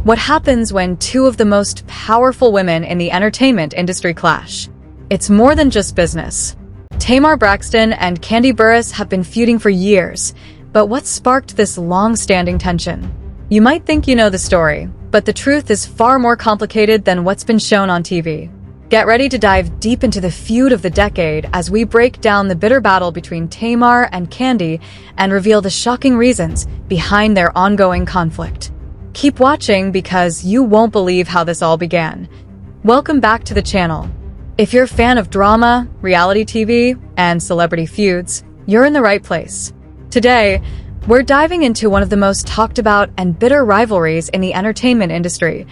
What happens when two of the most powerful women in the entertainment industry clash? It's more than just business. Tamar Braxton and Kandi Burruss have been feuding for years, but what sparked this long-standing tension? You might think you know the story, but the truth is far more complicated than what's been shown on TV. Get ready to dive deep into the feud of the decade as we break down the bitter battle between Tamar and Kandi and reveal the shocking reasons behind their ongoing conflict. Keep watching because you won't believe how this all began. Welcome back to the channel. If you're a fan of drama, reality TV, and celebrity feuds, you're in the right place. Today, we're diving into one of the most talked about and bitter rivalries in the entertainment industry,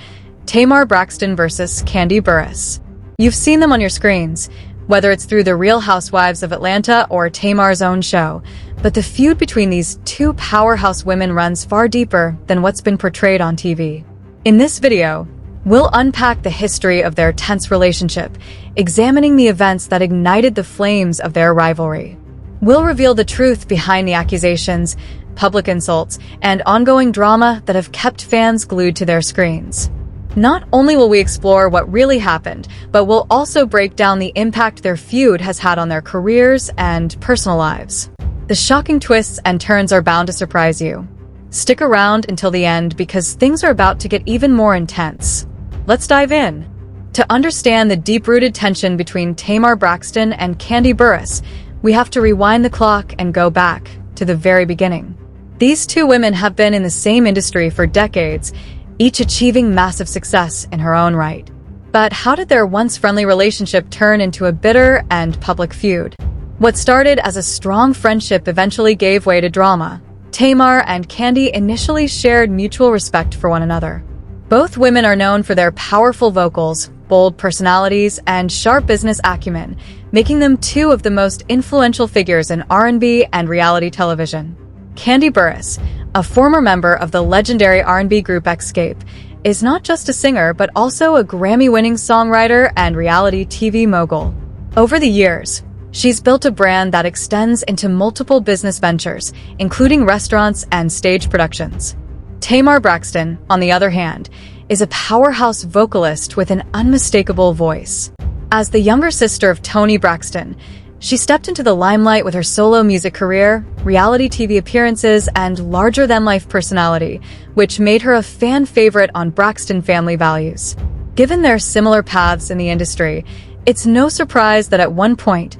Tamar Braxton versus Kandi Burruss. You've seen them on your screens, whether it's through The Real Housewives of Atlanta or Tamar's own show, but the feud between these two powerhouse women runs far deeper than what's been portrayed on TV. In this video, we'll unpack the history of their tense relationship, examining the events that ignited the flames of their rivalry. We'll reveal the truth behind the accusations, public insults, and ongoing drama that have kept fans glued to their screens. Not only will we explore what really happened, but we'll also break down the impact their feud has had on their careers and personal lives. The shocking twists and turns are bound to surprise you. Stick around until the end because things are about to get even more intense. Let's dive in. To understand the deep-rooted tension between Tamar Braxton and Kandi Burruss, we have to rewind the clock and go back to the very beginning. These two women have been in the same industry for decades, each achieving massive success in her own right. But how did their once friendly relationship turn into a bitter and public feud? What started as a strong friendship eventually gave way to drama. Tamar and Kandi initially shared mutual respect for one another. Both women are known for their powerful vocals, bold personalities, and sharp business acumen, making them two of the most influential figures in R&B and reality television. Kandi Burruss, a former member of the legendary R&B group Escape, is not just a singer but also a Grammy-winning songwriter and reality TV mogul. Over the years, she's built a brand that extends into multiple business ventures, including restaurants and stage productions. Tamar Braxton, on the other hand, is a powerhouse vocalist with an unmistakable voice. As the younger sister of Toni Braxton, she stepped into the limelight with her solo music career, reality TV appearances, and larger-than-life personality, which made her a fan favorite on Braxton Family Values. Given their similar paths in the industry, it's no surprise that at one point,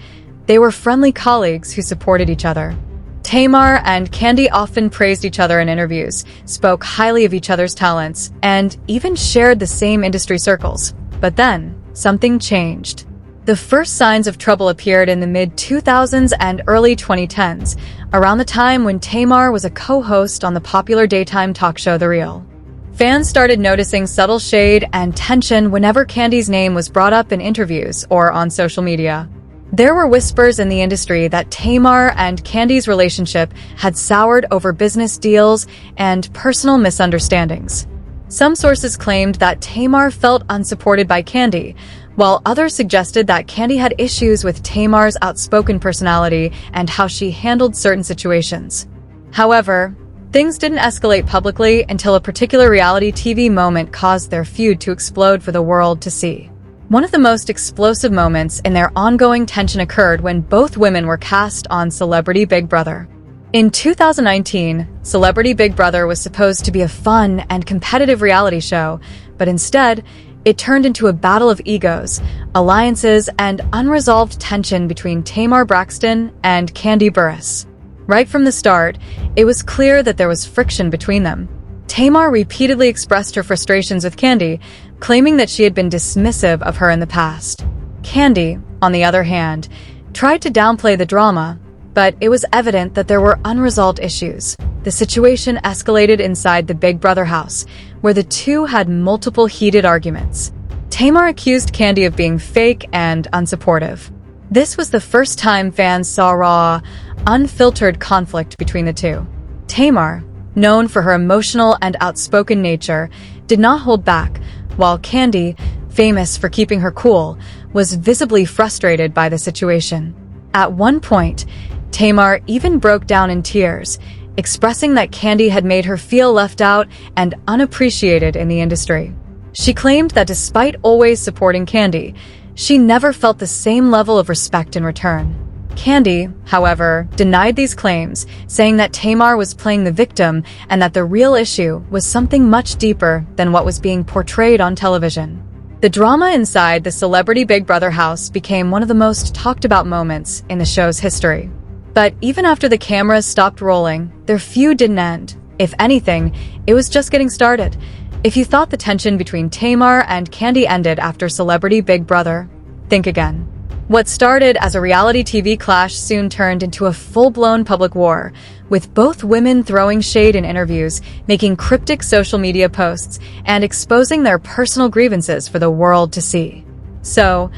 they were friendly colleagues who supported each other. Tamar and Kandi often praised each other in interviews, spoke highly of each other's talents, and even shared the same industry circles. But then, something changed. The first signs of trouble appeared in the mid-2000s and early 2010s, around the time when Tamar was a co-host on the popular daytime talk show The Real. Fans started noticing subtle shade and tension whenever Kandi's name was brought up in interviews or on social media. There were whispers in the industry that Tamar and Kandi's relationship had soured over business deals and personal misunderstandings. Some sources claimed that Tamar felt unsupported by Kandi, while others suggested that Kandi had issues with Tamar's outspoken personality and how she handled certain situations. However, things didn't escalate publicly until a particular reality TV moment caused their feud to explode for the world to see. One of the most explosive moments in their ongoing tension occurred when both women were cast on Celebrity Big Brother. In 2019, Celebrity Big Brother was supposed to be a fun and competitive reality show, but instead, it turned into a battle of egos, alliances, and unresolved tension between Tamar Braxton and Kandi Burruss. Right from the start, it was clear that there was friction between them. Tamar repeatedly expressed her frustrations with Kandi, claiming that she had been dismissive of her in the past. Kandi, on the other hand, tried to downplay the drama, but it was evident that there were unresolved issues. The situation escalated inside the Big Brother house, where the two had multiple heated arguments. Tamar accused Kandi of being fake and unsupportive. This was the first time fans saw raw, unfiltered conflict between the two. Tamar, known for her emotional and outspoken nature, did not hold back, while Kandi, famous for keeping her cool, was visibly frustrated by the situation. At one point, Tamar even broke down in tears, expressing that Kandi had made her feel left out and unappreciated in the industry. She claimed that despite always supporting Kandi, she never felt the same level of respect in return. Kandi, however, denied these claims, saying that Tamar was playing the victim and that the real issue was something much deeper than what was being portrayed on television. The drama inside the Celebrity Big Brother house became one of the most talked about moments in the show's history. But even after the cameras stopped rolling, their feud didn't end. If anything, it was just getting started. If you thought the tension between Tamar and Kandi ended after Celebrity Big Brother, think again. What started as a reality TV clash soon turned into a full-blown public war, with both women throwing shade in interviews, making cryptic social media posts, and exposing their personal grievances for the world to see. So,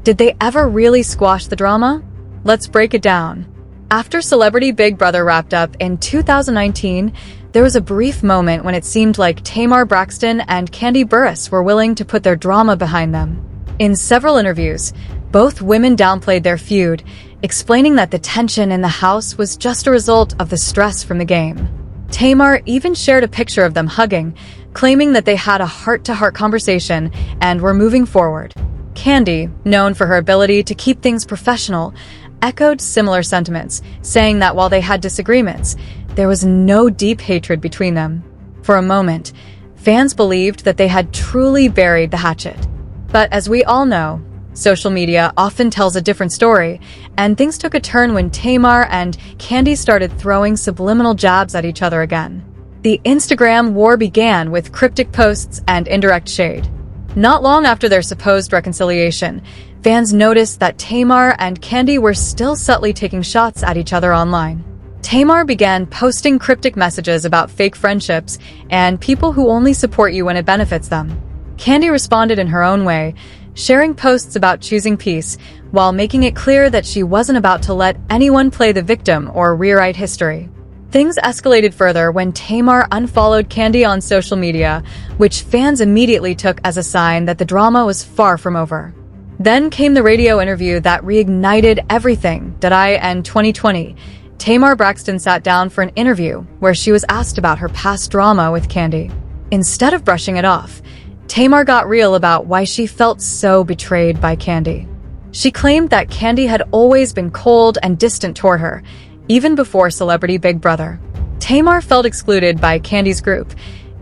did they ever really squash the drama? Let's break it down. After Celebrity Big Brother wrapped up in 2019, there was a brief moment when it seemed like Tamar Braxton and Kandi Burruss were willing to put their drama behind them. In several interviews, both women downplayed their feud, explaining that the tension in the house was just a result of the stress from the game. Tamar even shared a picture of them hugging, claiming that they had a heart-to-heart conversation and were moving forward. Kandi, known for her ability to keep things professional, echoed similar sentiments, saying that while they had disagreements, there was no deep hatred between them. For a moment, fans believed that they had truly buried the hatchet. But as we all know, social media often tells a different story, and things took a turn when Tamar and Kandi started throwing subliminal jabs at each other again. The Instagram war began with cryptic posts and indirect shade. Not long after their supposed reconciliation, fans noticed that Tamar and Kandi were still subtly taking shots at each other online. Tamar began posting cryptic messages about fake friendships and people who only support you when it benefits them. Kandi responded in her own way, sharing posts about choosing peace, while making it clear that she wasn't about to let anyone play the victim or rewrite history. Things escalated further when Tamar unfollowed Kandi on social media, which fans immediately took as a sign that the drama was far from over. Then came the radio interview that reignited everything. In 2020, Tamar Braxton sat down for an interview where she was asked about her past drama with Kandi. Instead of brushing it off, Tamar got real about why she felt so betrayed by Kandi. She claimed that Kandi had always been cold and distant toward her, even before Celebrity Big Brother. Tamar felt excluded by Kandi's group,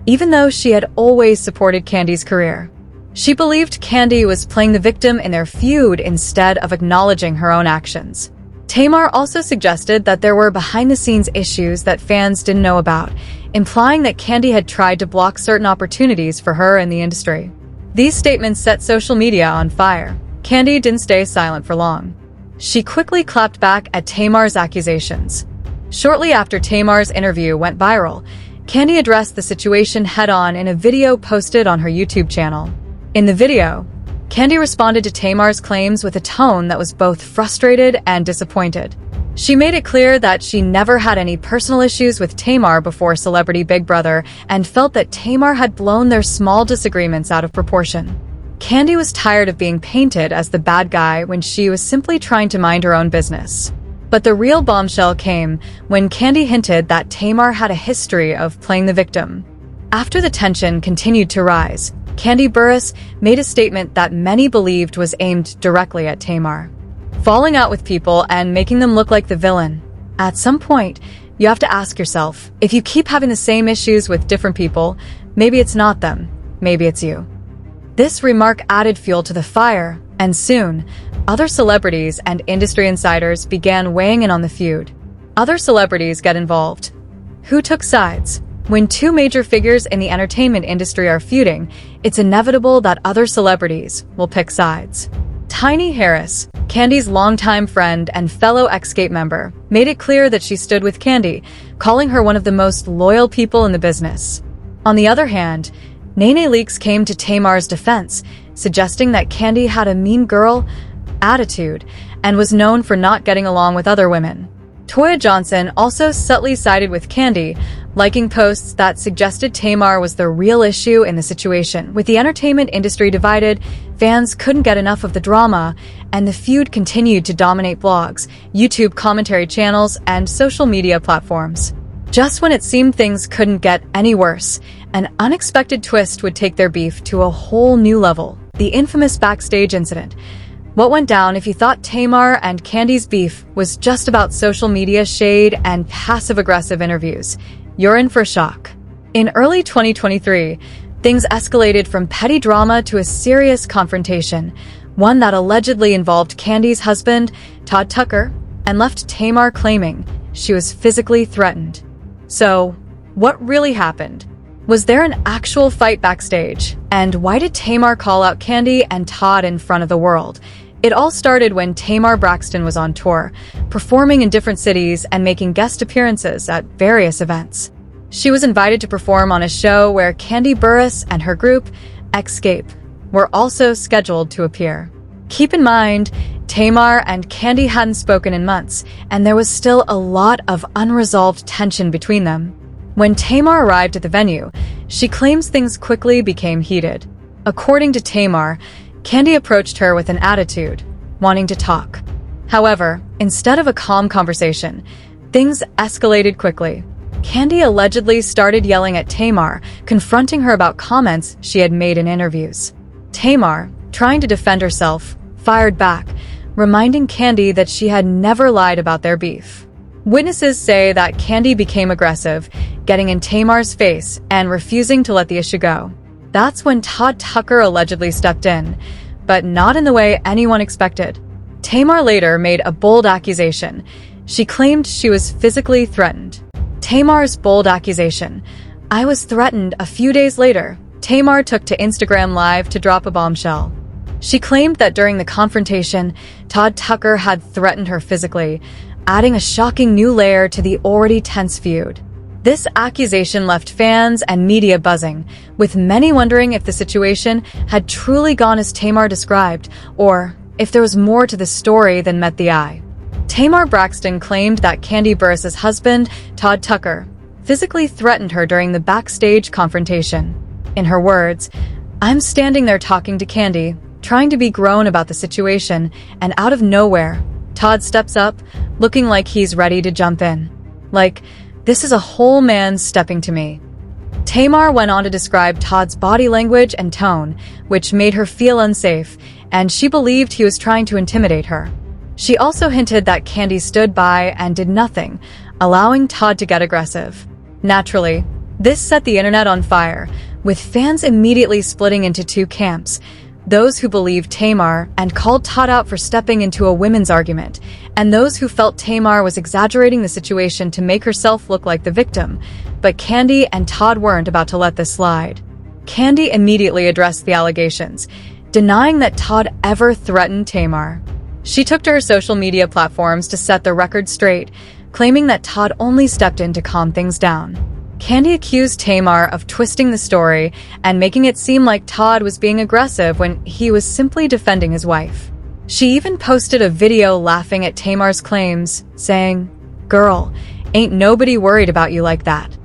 even though she had always supported Kandi's career. She believed Kandi was playing the victim in their feud instead of acknowledging her own actions. Tamar also suggested that there were behind-the-scenes issues that fans didn't know about, implying that Kandi had tried to block certain opportunities for her in the industry. These statements set social media on fire. Kandi didn't stay silent for long. She quickly clapped back at Tamar's accusations. Shortly after Tamar's interview went viral, Kandi addressed the situation head-on in a video posted on her YouTube channel. In the video, Kandi responded to Tamar's claims with a tone that was both frustrated and disappointed. She made it clear that she never had any personal issues with Tamar before Celebrity Big Brother and felt that Tamar had blown their small disagreements out of proportion. Kandi was tired of being painted as the bad guy when she was simply trying to mind her own business. But the real bombshell came when Kandi hinted that Tamar had a history of playing the victim. After the tension continued to rise, Kandi Burruss made a statement that many believed was aimed directly at Tamar. Falling out with people and making them look like the villain. At some point, you have to ask yourself, if you keep having the same issues with different people, maybe it's not them, maybe it's you. This remark added fuel to the fire, and soon, other celebrities and industry insiders began weighing in on the feud. Other celebrities get involved. Who took sides? When two major figures in the entertainment industry are feuding, it's inevitable that other celebrities will pick sides. Tiny Harris, Kandi's longtime friend and fellow Escape member, made it clear that she stood with Kandi, calling her one of the most loyal people in the business. On the other hand, Nene Leakes came to Tamar's defense, suggesting that Kandi had a mean girl attitude and was known for not getting along with other women. Toya Johnson also subtly sided with Kandi, liking posts that suggested Tamar was the real issue in the situation. With the entertainment industry divided, fans couldn't get enough of the drama, and the feud continued to dominate blogs, YouTube commentary channels, and social media platforms. Just when it seemed things couldn't get any worse, an unexpected twist would take their beef to a whole new level: the infamous backstage incident. What went down if you thought Tamar and Kandi's beef was just about social media shade and passive-aggressive interviews? You're in for a shock. In early 2023, things escalated from petty drama to a serious confrontation, one that allegedly involved Kandi's husband, Todd Tucker, and left Tamar claiming she was physically threatened. So, what really happened? Was there an actual fight backstage? And why did Tamar call out Kandi and Todd in front of the world? It all started when Tamar Braxton was on tour, performing in different cities and making guest appearances at various events. She was invited to perform on a show where Kandi Burruss and her group, Escape, were also scheduled to appear. Keep in mind, Tamar and Kandi hadn't spoken in months, and there was still a lot of unresolved tension between them. When Tamar arrived at the venue, she claims things quickly became heated. According to Tamar, Kandi approached her with an attitude, wanting to talk. However, instead of a calm conversation, things escalated quickly. Kandi allegedly started yelling at Tamar, confronting her about comments she had made in interviews. Tamar, trying to defend herself, fired back, reminding Kandi that she had never lied about their beef. Witnesses say that Kandi became aggressive, getting in Tamar's face and refusing to let the issue go. That's when Todd Tucker allegedly stepped in, but not in the way anyone expected. Tamar later made a bold accusation. She claimed she was physically threatened. Tamar's bold accusation: "I was threatened." A few days later, Tamar took to Instagram Live to drop a bombshell. She claimed that during the confrontation, Todd Tucker had threatened her physically, adding a shocking new layer to the already tense feud. This accusation left fans and media buzzing, with many wondering if the situation had truly gone as Tamar described, or if there was more to the story than met the eye. Tamar Braxton claimed that Kandi Burruss' husband, Todd Tucker, physically threatened her during the backstage confrontation. In her words, "I'm standing there talking to Kandi, trying to be grown about the situation, and out of nowhere, Todd steps up, looking like he's ready to jump in. Like, this is a whole man stepping to me." Tamar went on to describe Todd's body language and tone, which made her feel unsafe, and she believed he was trying to intimidate her. She also hinted that Kandi stood by and did nothing, allowing Todd to get aggressive. Naturally, this set the internet on fire, with fans immediately splitting into two camps: those who believed Tamar and called Todd out for stepping into a women's argument, and those who felt Tamar was exaggerating the situation to make herself look like the victim. But Kandi and Todd weren't about to let this slide. Kandi immediately addressed the allegations, denying that Todd ever threatened Tamar. She took to her social media platforms to set the record straight, claiming that Todd only stepped in to calm things down. Kandi accused Tamar of twisting the story and making it seem like Todd was being aggressive when he was simply defending his wife. She even posted a video laughing at Tamar's claims, saying, "Girl, ain't nobody worried about you like that."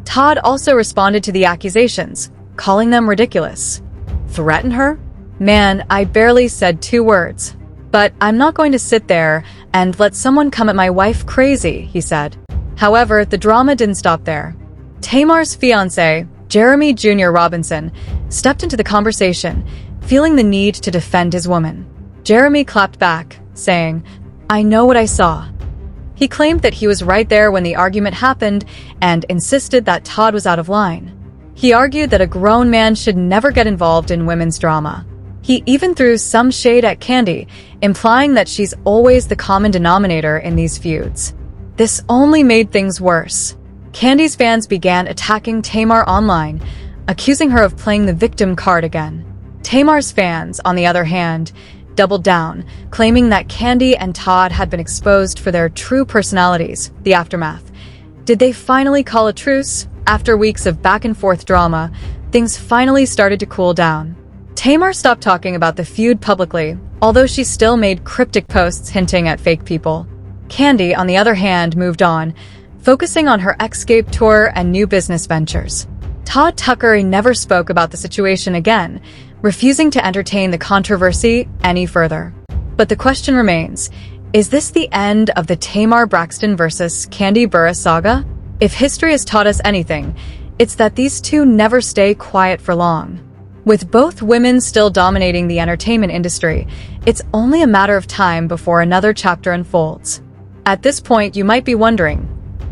Todd also responded to the accusations, calling them ridiculous. Threaten her? Man, I barely said 2 words. But I'm not going to sit there and let someone come at my wife crazy, he said. However, the drama didn't stop there. Tamar's fiancé, Jeremy Jr. Robinson, stepped into the conversation, feeling the need to defend his woman. Jeremy clapped back, saying, "I know what I saw." He claimed that he was right there when the argument happened and insisted that Todd was out of line. He argued that a grown man should never get involved in women's drama. He even threw some shade at Kandi, implying that she's always the common denominator in these feuds. This only made things worse. Kandi's fans began attacking Tamar online, accusing her of playing the victim card again. Tamar's fans, on the other hand, doubled down, claiming that Kandi and Todd had been exposed for their true personalities. The aftermath. Did they finally call a truce? After weeks of back-and-forth drama, things finally started to cool down. Tamar stopped talking about the feud publicly, although she still made cryptic posts hinting at fake people. Kandi, on the other hand, moved on, focusing on her Escape tour and new business ventures. Todd Tucker never spoke about the situation again, refusing to entertain the controversy any further. But the question remains, is this the end of the Tamar Braxton versus Kandi Burruss saga? If history has taught us anything, it's that these two never stay quiet for long. With both women still dominating the entertainment industry, it's only a matter of time before another chapter unfolds. At this point, you might be wondering,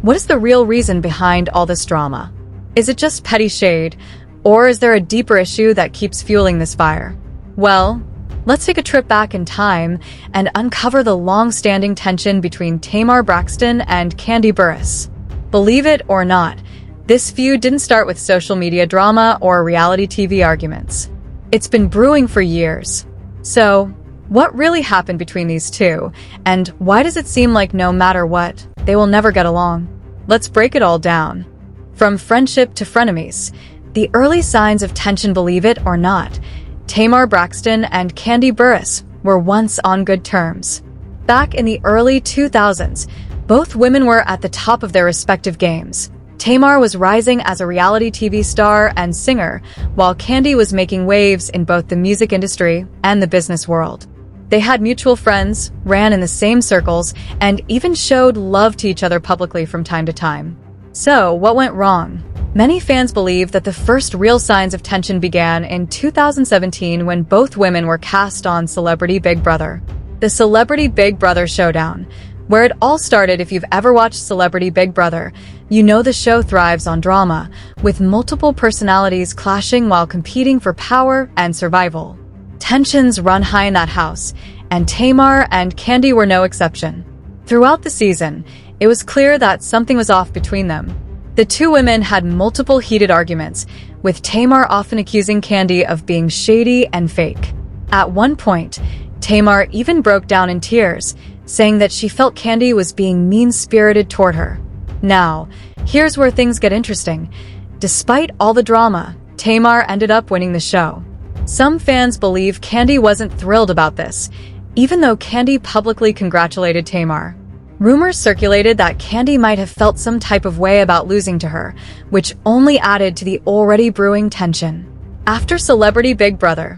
what is the real reason behind all this drama? Is it just petty shade, or is there a deeper issue that keeps fueling this fire? Well, let's take a trip back in time and uncover the long-standing tension between Tamar Braxton and Kandi Burruss. Believe it or not, this feud didn't start with social media drama or reality TV arguments. It's been brewing for years. So, what really happened between these two, and why does it seem like no matter what, they will never get along? Let's break it all down. From friendship to frenemies, the early signs of tension, believe it or not, Tamar Braxton and Kandi Burruss were once on good terms. Back in the early 2000s, both women were at the top of their respective games. Tamar was rising as a reality TV star and singer, while Kandi was making waves in both the music industry and the business world. They had mutual friends, ran in the same circles, and even showed love to each other publicly from time to time. So, what went wrong? Many fans believe that the first real signs of tension began in 2017 when both women were cast on Celebrity Big Brother. The Celebrity Big Brother showdown. Where it all started, if you've ever watched Celebrity Big Brother, you know the show thrives on drama, with multiple personalities clashing while competing for power and survival. Tensions run high in that house, and Tamar and Kandi were no exception. Throughout the season, it was clear that something was off between them. The two women had multiple heated arguments, with Tamar often accusing Kandi of being shady and fake. At one point, Tamar even broke down in tears, saying that she felt Kandi was being mean-spirited toward her. Now, here's where things get interesting. Despite all the drama, Tamar ended up winning the show. Some fans believe Kandi wasn't thrilled about this, even though Kandi publicly congratulated Tamar. Rumors circulated that Kandi might have felt some type of way about losing to her, which only added to the already brewing tension. After Celebrity Big Brother.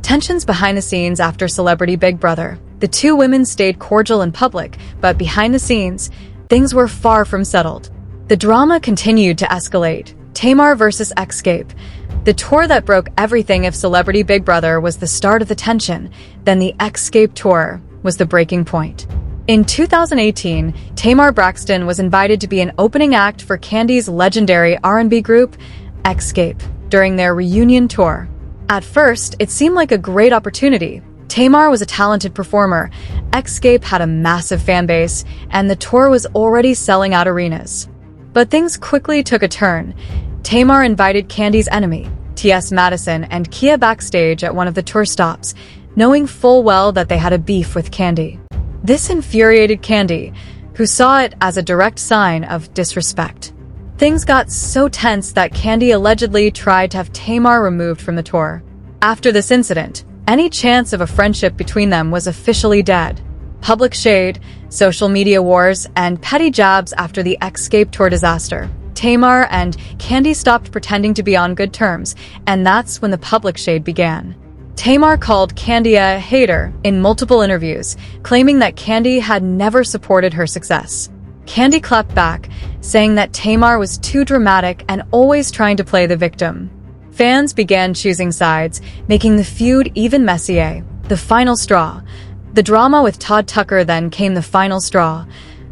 Tensions behind the scenes. After Celebrity Big Brother, the two women stayed cordial in public, but behind the scenes, things were far from settled. The drama continued to escalate. Tamar versus Escape. The tour that broke everything. If Celebrity Big Brother was the start of the tension, then the Escape tour was the breaking point. In 2018, Tamar Braxton was invited to be an opening act for Kandi's legendary R&B group, Escape, during their reunion tour. At first, it seemed like a great opportunity. Tamar was a talented performer, Escape had a massive fan base, and the tour was already selling out arenas. But things quickly took a turn. Tamar invited Kandi's enemy, T.S. Madison, and Kia backstage at one of the tour stops, knowing full well that they had a beef with Kandi. This infuriated Kandi, who saw it as a direct sign of disrespect. Things got so tense that Kandi allegedly tried to have Tamar removed from the tour. After this incident, any chance of a friendship between them was officially dead. Public shade, social media wars, and petty jabs. After the Escape tour disaster, Tamar and Kandi stopped pretending to be on good terms, and that's when the public shade began. Tamar called Kandi a hater in multiple interviews, claiming that Kandi had never supported her success. Kandi clapped back, saying that Tamar was too dramatic and always trying to play the victim. Fans began choosing sides, making the feud even messier. The final straw. The drama with Todd Tucker. Then came the final straw.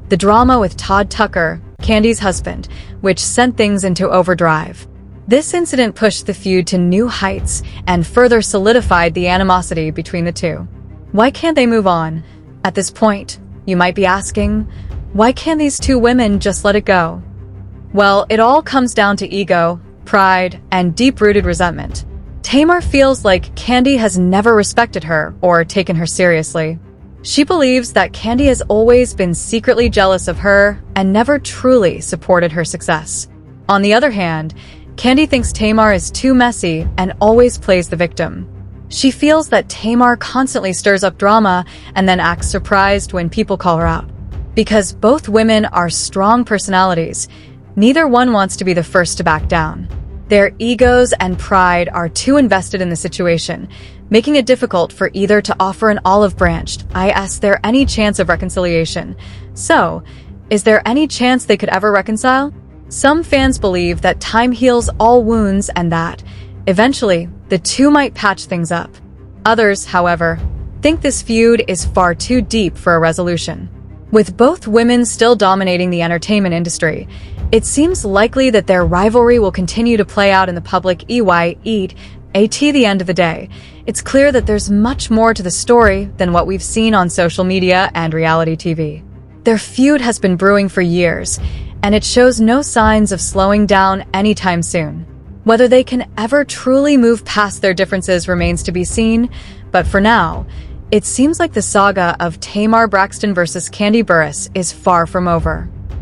The drama with Todd Tucker, Kandi's husband, which sent things into overdrive. This incident pushed the feud to new heights and further solidified the animosity between the two. Why can't they move on? At this point, you might be asking, why can't these two women just let it go? Well, it all comes down to ego, pride, and deep-rooted resentment. Tamar feels like Kandi has never respected her or taken her seriously. She believes that Kandi has always been secretly jealous of her and never truly supported her success. On the other hand, Kandi thinks Tamar is too messy and always plays the victim. She feels that Tamar constantly stirs up drama and then acts surprised when people call her out. Because both women are strong personalities, neither one wants to be the first to back down. Their egos and pride are too invested in the situation, making it difficult for either to offer an olive branch. Is there any chance of reconciliation? So, is there any chance they could ever reconcile? Some fans believe that time heals all wounds and that, eventually, the two might patch things up. Others, however, think this feud is far too deep for a resolution. With both women still dominating the entertainment industry, it seems likely that their rivalry will continue to play out in the public at the end of the day. It's clear that there's much more to the story than what we've seen on social media and reality TV. Their feud has been brewing for years, and it shows no signs of slowing down anytime soon. Whether they can ever truly move past their differences remains to be seen, but for now, it seems like the saga of Tamar Braxton versus Kandi Burruss is far from over.